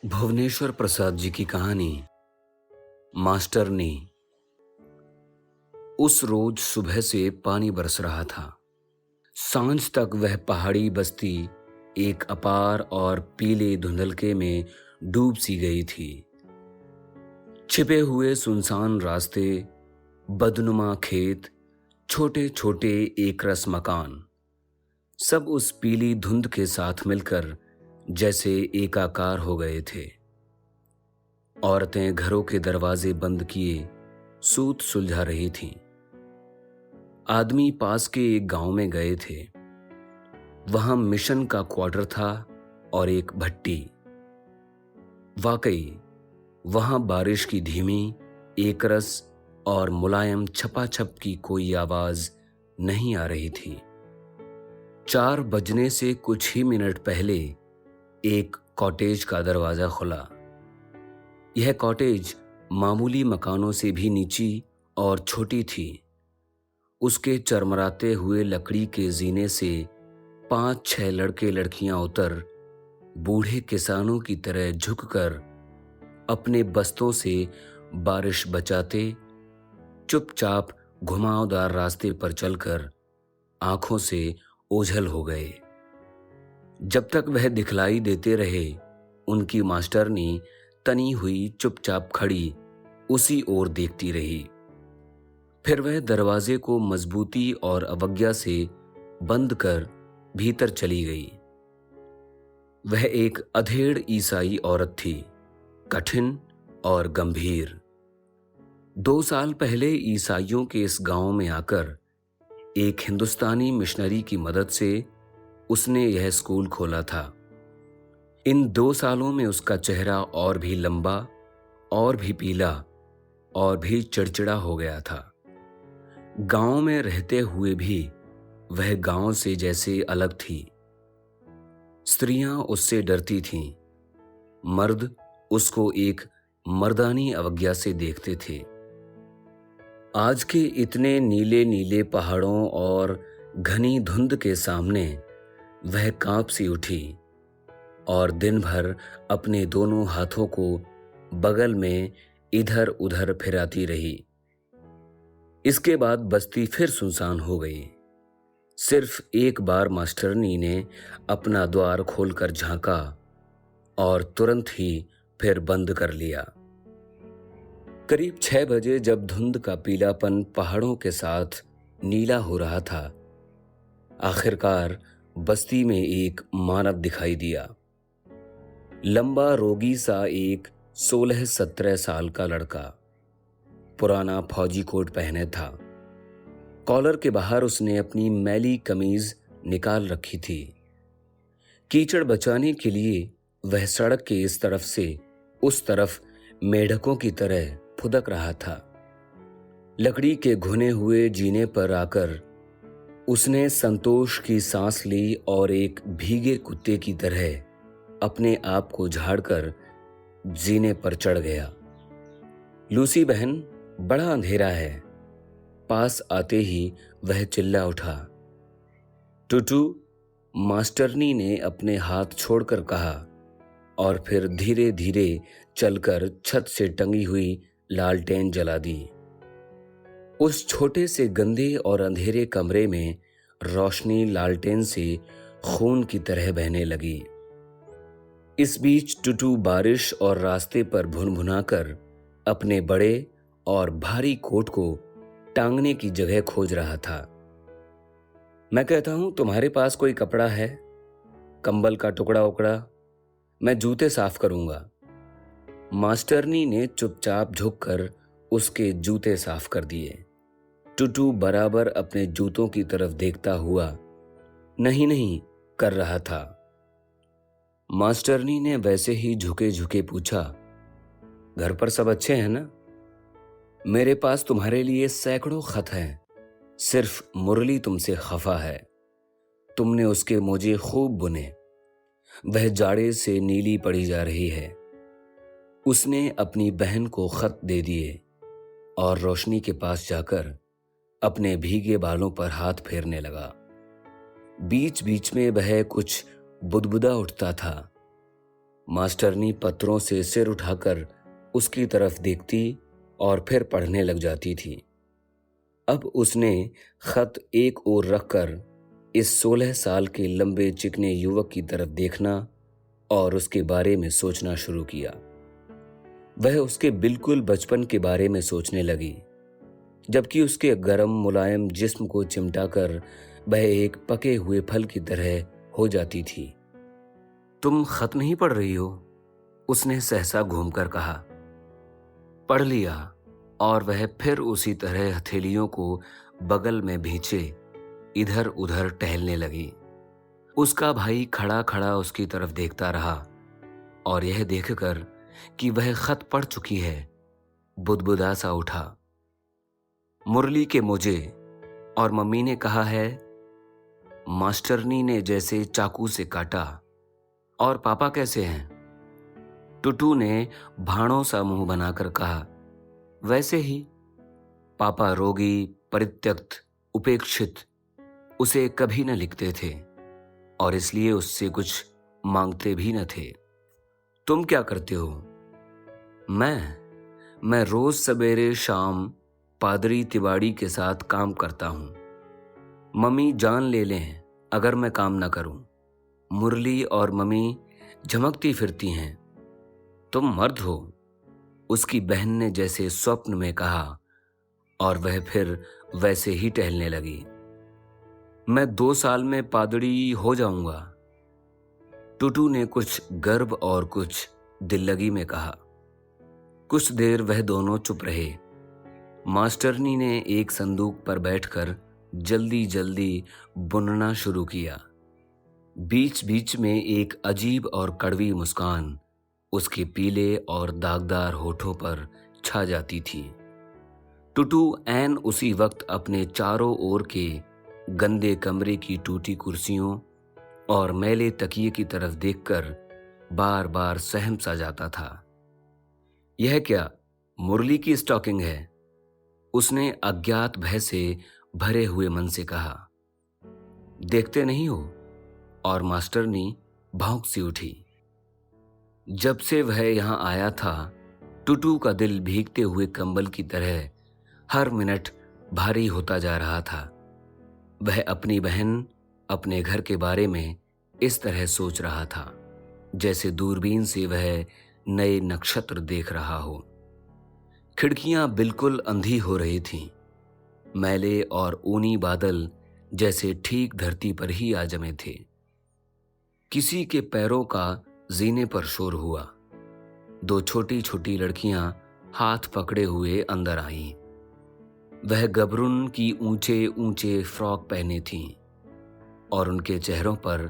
भुवनेश्वर प्रसाद जी की कहानी मास्टरनी। उस रोज सुबह से पानी बरस रहा था। सांझ तक वह पहाड़ी बस्ती एक अपार और पीले धुंधलके में डूब सी गई थी। छिपे हुए सुनसान रास्ते, बदनुमा खेत, छोटे छोटे एकरस मकान, सब उस पीली धुंध के साथ मिलकर जैसे एकाकार हो गए थे। औरतें घरों के दरवाजे बंद किए सूत सुलझा रही थीं। आदमी पास के एक गांव में गए थे। वहां मिशन का क्वार्टर था और एक भट्टी। वाकई वहां बारिश की धीमी एकरस और मुलायम छपाछप की कोई आवाज नहीं आ रही थी। 4 बजने से कुछ ही मिनट पहले एक कॉटेज का दरवाजा खुला। यह कॉटेज मामूली मकानों से भी नीची और छोटी थी। उसके चरमराते हुए लकड़ी के जीने से 5-6 लड़के लड़कियां उतर बूढ़े किसानों की तरह झुककर अपने बस्तों से बारिश बचाते चुपचाप घुमावदार रास्ते पर चलकर आंखों से ओझल हो गए। जब तक वह दिखलाई देते रहे, उनकी मास्टरनी तनी हुई चुपचाप खड़ी उसी ओर देखती रही। फिर वह दरवाजे को मजबूती और अवज्ञा से बंद कर भीतर चली गई। वह एक अधेड़ ईसाई औरत थी, कठिन और गंभीर। 2 साल पहले ईसाइयों के इस गांव में आकर एक हिंदुस्तानी मिशनरी की मदद से उसने यह स्कूल खोला था। इन 2 सालों में उसका चेहरा और भी लंबा, और भी पीला, और भी चिड़चिड़ा हो गया था। गांव में रहते हुए भी वह गांव से जैसे अलग थी। स्त्रियां उससे डरती थीं। मर्द उसको एक मर्दानी अवज्ञा से देखते थे। आज के इतने नीले नीले पहाड़ों और घनी धुंध के सामने वह कांप सी उठी और दिन भर अपने दोनों हाथों को बगल में इधर उधर फिराती रही। इसके बाद बस्ती फिर सुनसान हो गई। सिर्फ एक बार मास्टरनी ने अपना द्वार खोलकर झांका और तुरंत ही फिर बंद कर लिया। करीब 6 बजे जब धुंध का पीलापन पहाड़ों के साथ नीला हो रहा था, आखिरकार बस्ती में एक मानव दिखाई दिया। लंबा रोगी सा एक 16-17 साल का लड़का, पुराना फौजी कोट पहने था। कॉलर के बाहर उसने अपनी मैली कमीज निकाल रखी थी। कीचड़ बचाने के लिए वह सड़क के इस तरफ से उस तरफ मेढकों की तरह फुदक रहा था। लकड़ी के घुने हुए जीने पर आकर उसने संतोष की सांस ली और एक भीगे कुत्ते की तरह अपने आप को झाड़कर जीने पर चढ़ गया। लूसी बहन, बड़ा अंधेरा है। पास आते ही वह चिल्ला उठा। टूटू, मास्टरनी ने अपने हाथ छोड़कर कहा और फिर धीरे धीरे चलकर छत से टंगी हुई लालटेन जला दी। उस छोटे से गंदे और अंधेरे कमरे में रोशनी लालटेन से खून की तरह बहने लगी। इस बीच टुटू बारिश और रास्ते पर भुनभुनाकर अपने बड़े और भारी कोट को टांगने की जगह खोज रहा था। मैं कहता हूं, तुम्हारे पास कोई कपड़ा है? कंबल का टुकड़ा उकड़ा? मैं जूते साफ करूंगा। मास्टरनी ने चुपचाप झुककर उसके जूते साफ कर दिए। टुटू बराबर अपने जूतों की तरफ देखता हुआ नहीं नहीं कर रहा था। मास्टरनी ने वैसे ही झुके झुके पूछा, घर पर सब अच्छे हैं ना? मेरे पास तुम्हारे लिए सैकड़ों खत हैं। सिर्फ मुरली तुमसे खफा है। तुमने उसके मोजे खूब बुने। वह जाड़े से नीली पड़ी जा रही है। उसने अपनी बहन को खत दे दिए और रोशनी के पास जाकर अपने भीगे बालों पर हाथ फेरने लगा। बीच बीच में वह कुछ बुदबुदा उठता था। मास्टरनी पत्रों से सिर उठाकर उसकी तरफ देखती और फिर पढ़ने लग जाती थी। अब उसने खत एक ओर रखकर इस 16 साल के लंबे चिकने युवक की तरफ देखना और उसके बारे में सोचना शुरू किया। वह उसके बिल्कुल बचपन के बारे में सोचने लगी, जबकि उसके गर्म मुलायम जिस्म को चिमटाकर वह एक पके हुए फल की तरह हो जाती थी। तुम खत नहीं पढ़ रही हो? उसने सहसा घूमकर कहा। पढ़ लिया। और वह फिर उसी तरह हथेलियों को बगल में भींचे इधर उधर टहलने लगी। उसका भाई खड़ा खड़ा उसकी तरफ देखता रहा और यह देखकर कि वह खत पढ़ चुकी है, बुदबुदा सा उठा। मुरली के मुझे और मम्मी ने कहा है, मास्टरनी ने जैसे चाकू से काटा। और पापा कैसे हैं? टुटू ने भाणों सा मुंह बनाकर कहा, वैसे ही। पापा रोगी, परित्यक्त, उपेक्षित उसे कभी न लिखते थे और इसलिए उससे कुछ मांगते भी न थे। तुम क्या करते हो? मैं रोज सवेरे शाम पादरी तिवाड़ी के साथ काम करता हूं। मम्मी जान ले लें अगर मैं काम ना करूं। मुरली और मम्मी झमकती फिरती हैं। तुम मर्द हो, उसकी बहन ने जैसे स्वप्न में कहा और वह फिर वैसे ही टहलने लगी। मैं 2 साल में पादरी हो जाऊंगा, टुटू ने कुछ गर्व और कुछ दिल्लगी में कहा। कुछ देर वह दोनों चुप रहे। मास्टरनी ने एक संदूक पर बैठकर जल्दी जल्दी बुनना शुरू किया। बीच बीच में एक अजीब और कड़वी मुस्कान उसके पीले और दागदार होठों पर छा जाती थी। टुटू ऐन उसी वक्त अपने चारों ओर के गंदे कमरे की टूटी कुर्सियों और मैले तकिए की तरफ देखकर बार बार सहम सा जाता था। यह क्या मुरली की स्टॉकिंग है? उसने अज्ञात भय से भरे हुए मन से कहा। देखते नहीं हो? और मास्टरनी भौंक सी उठी। जब से वह यहां आया था, टुटू का दिल भीगते हुए कंबल की तरह हर मिनट भारी होता जा रहा था। वह अपनी बहन, अपने घर के बारे में इस तरह सोच रहा था जैसे दूरबीन से वह नए नक्षत्र देख रहा हो। खिड़कियां बिल्कुल अंधी हो रही थीं। मैले और ऊनी बादल जैसे ठीक धरती पर ही आ जमे थे। किसी के पैरों का जीने पर शोर हुआ। 2 छोटी छोटी लड़कियां हाथ पकड़े हुए अंदर आईं। वह गबरुन की ऊंचे ऊंचे फ्रॉक पहने थीं और उनके चेहरों पर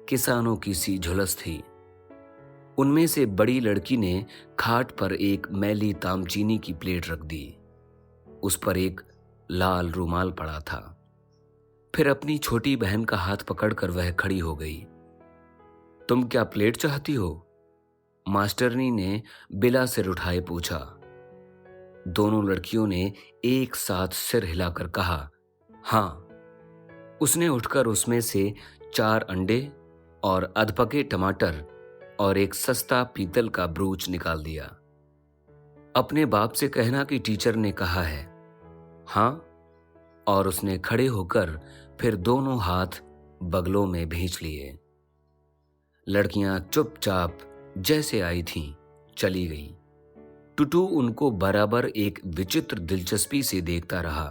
किसानों की सी झुलस थी। उनमें से बड़ी लड़की ने खाट पर एक मैली तामचीनी की प्लेट रख दी। उस पर एक लाल रुमाल पड़ा था। फिर अपनी छोटी बहन का हाथ पकड़कर वह खड़ी हो गई। तुम क्या प्लेट चाहती हो? मास्टरनी ने बिला सिर उठाए पूछा। दोनों लड़कियों ने एक साथ सिर हिलाकर कहा, हां। उसने उठकर उसमें से 4 अंडे और अधपके टमाटर और एक सस्ता पीतल का ब्रूच निकाल दिया। अपने बाप से कहना कि टीचर ने कहा है। हां। और उसने खड़े होकर फिर दोनों हाथ बगलों में भींच लिए। लड़कियां चुपचाप जैसे आई थीं चली गईं। टुटू उनको बराबर एक विचित्र दिलचस्पी से देखता रहा।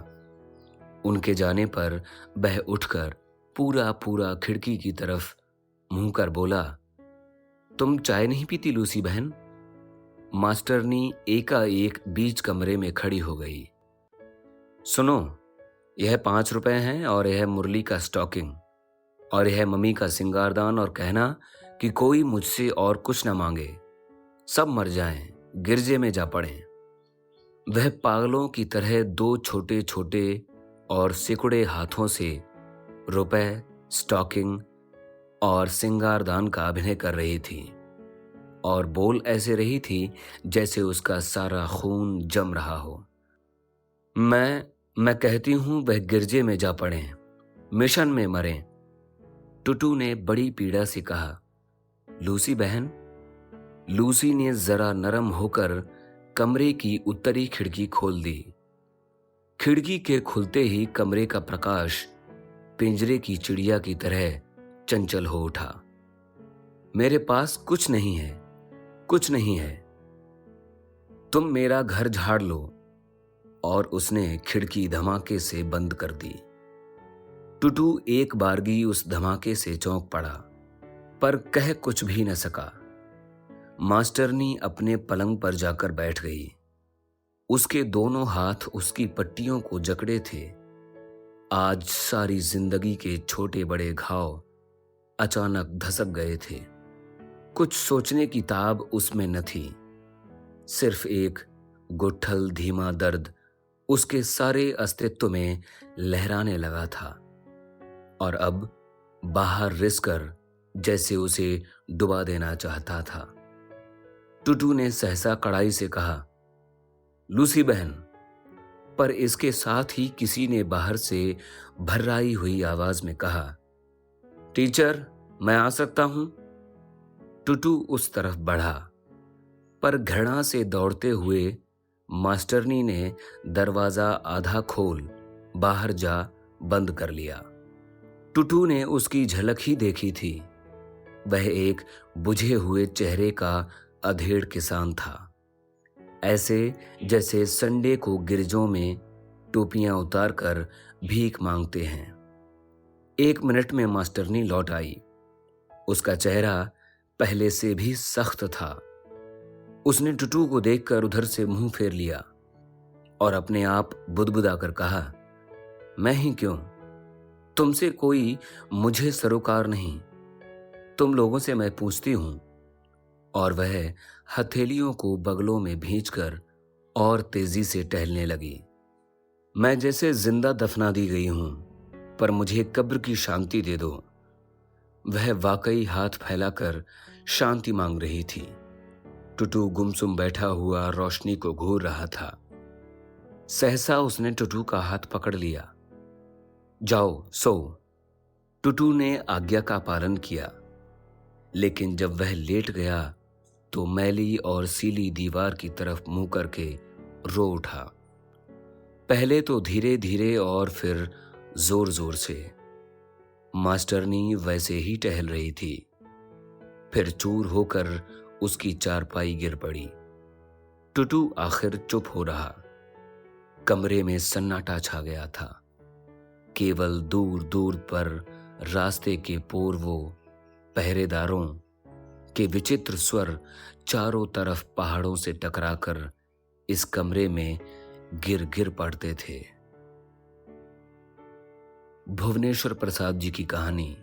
उनके जाने पर वह उठकर पूरा पूरा खिड़की की तरफ मुंह कर बोला, तुम चाय नहीं पीती लूसी बहन? मास्टरनी एकाएक बीच कमरे में खड़ी हो गई। सुनो, यह 5 रुपए हैं और यह मुरली का स्टॉकिंग और यह मम्मी का सिंगारदान, और कहना कि कोई मुझसे और कुछ न मांगे। सब मर जाएं, गिरजे में जा पड़ें। वह पागलों की तरह 2 छोटे छोटे और सिकुड़े हाथों से रुपए, स्टॉकिंग और सिंगारदान का अभिनय कर रही थी और बोल ऐसे रही थी जैसे उसका सारा खून जम रहा हो। मैं कहती हूं वह गिरजे में जा पड़ें, मिशन में मरें। टुटू ने बड़ी पीड़ा से कहा। लूसी बहन, लूसी ने जरा नरम होकर कमरे की उत्तरी खिड़की खोल दी। खिड़की के खुलते ही कमरे का प्रकाश पिंजरे की चिड़िया की तरह चंचल हो उठा। मेरे पास कुछ नहीं है, कुछ नहीं है। तुम मेरा घर झाड़ लो। और उसने खिड़की धमाके से बंद कर दी। टुटू एक बारगी उस धमाके से चौंक पड़ा, पर कह कुछ भी न सका। मास्टरनी अपने पलंग पर जाकर बैठ गई। उसके दोनों हाथ उसकी पट्टियों को जकड़े थे। आज सारी जिंदगी के छोटे बड़े घाव अचानक धसक गए थे। कुछ सोचने की ताब उसमें न थी। सिर्फ एक गुट्ठल धीमा दर्द उसके सारे अस्तित्व में लहराने लगा था, और अब बाहर रिसकर जैसे उसे डुबा देना चाहता था। टुटू ने सहसा कड़ाई से कहा, लूसी बहन। पर इसके साथ ही किसी ने बाहर से भर्राई हुई आवाज में कहा, टीचर, मैं आ सकता हूं? टुटू उस तरफ बढ़ा, पर घृणा से दौड़ते हुए मास्टरनी ने दरवाजा आधा खोल बाहर जा बंद कर लिया। टुटू ने उसकी झलक ही देखी थी। वह एक बुझे हुए चेहरे का अधेड़ किसान था, ऐसे जैसे संडे को गिरजों में टोपियां उतारकर भीख मांगते हैं। 1 मिनट में मास्टरनी लौट आई। उसका चेहरा पहले से भी सख्त था। उसने टुटू को देखकर उधर से मुंह फेर लिया और अपने आप बुदबुदाकर कहा, मैं ही क्यों? तुमसे कोई मुझे सरोकार नहीं। तुम लोगों से मैं पूछती हूं। और वह हथेलियों को बगलों में भींचकर और तेजी से टहलने लगी। मैं जैसे जिंदा दफना दी गई हूं, पर मुझे कब्र की शांति दे दो। वह वाकई हाथ फैलाकर शांति मांग रही थी। टुटू गुमसुम बैठा हुआ रोशनी को घूर रहा था। सहसा उसने टुटू का हाथ पकड़ लिया। जाओ सो। टुटू ने आज्ञा का पालन किया, लेकिन जब वह लेट गया तो मैली और सीली दीवार की तरफ मुंह करके रो उठा। पहले तो धीरे धीरे और फिर जोर जोर से। मास्टरनी वैसे ही टहल रही थी। फिर चूर होकर उसकी चारपाई गिर पड़ी। टुटू आखिर चुप हो रहा। कमरे में सन्नाटा छा गया था। केवल दूर दूर पर रास्ते के पूर्वों पहरेदारों के विचित्र स्वर चारों तरफ पहाड़ों से टकराकर इस कमरे में गिर गिर पड़ते थे। भुवनेश्वर प्रसाद जी की कहानी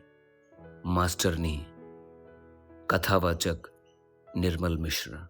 मास्टरनी। कथावाचक निर्मल मिश्र।